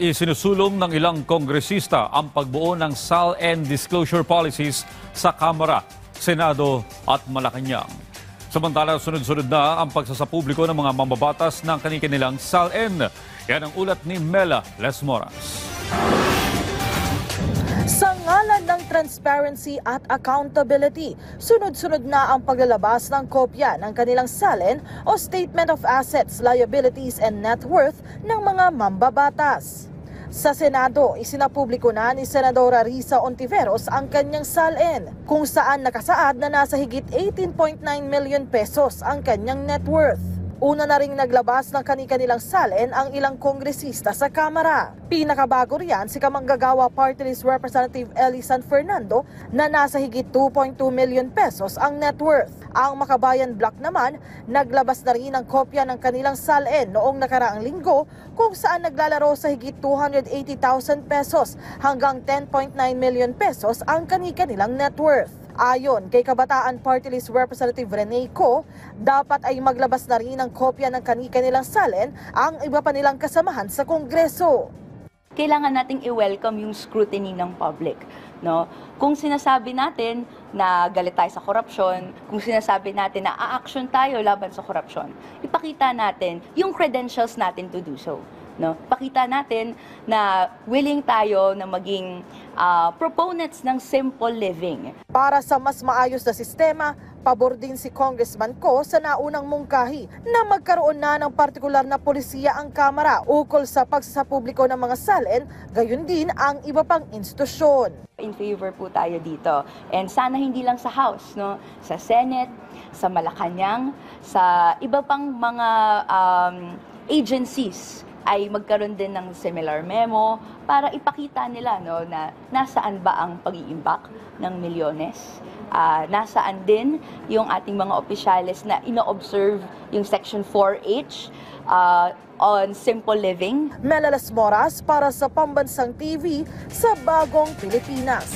Isinusulong ng ilang kongresista ang pagbuo ng SAL-N disclosure policies sa Kamara, Senado at Malacanang. Samantala, sunod-sunod na ang pagsasapubliko ng mga mambabatas ng kanilang SAL-N. Yan ang ulat ni Mela Lesmoras. Sa ngalan ng transparency at accountability, sunod-sunod na ang paglalabas ng kopya ng kanilang SAL-N o Statement of Assets, Liabilities and Net Worth ng mga mambabatas. Sa Senado, isinapubliko na ni Senadora Risa Ontiveros ang kanyang SAL-N, kung saan nakasaad na nasa higit 18.9 million pesos ang kanyang net worth. Una na ring naglabas ng kanilang SAL-N ang ilang kongresista sa Kamara. Pinakabago riyan si Kamanggagawa Party List Representative Ellie San Fernando na nasa higit 2.2 million pesos ang net worth. Ang Makabayan Bloc naman, naglabas na rin ng kopya ng kanilang SAL-N noong nakaraang linggo kung saan naglalaro sa higit 280,000 pesos hanggang 10.9 million pesos ang kanilang net worth. Ayon kay Kabataan Party List Representative Rene Co, dapat ay maglabas na rin ng kopya ng kanilang SAL-N ang iba pa nilang kasamahan sa Kongreso. Kailangan nating i-welcome yung scrutiny ng public, no? Kung sinasabi natin na galit tayo sa korupsyon, kung sinasabi natin na a-action tayo laban sa korupsyon, ipakita natin yung credentials natin to do so. No? Pakita natin na willing tayo na maging proponents ng simple living. Para sa mas maayos na sistema, pabor din si Congressman Co sa naunang mungkahi na magkaroon na ng partikular na polisiya ang Kamara ukol sa pagsasapubliko ng mga SAL-N, gayon din ang iba pang institusyon. In favor po tayo dito. And sana hindi lang sa House, no? Sa Senate, sa Malacanang, sa iba pang mga agencies ay magkaroon din ng similar memo para ipakita nila, no, na nasaan ba ang pag-iimbak ng milyones, nasaan din yung ating mga opisyales na ino-observe yung Section 4H on simple living. Mela Lesmoras para sa Pambansang TV sa Bagong Pilipinas.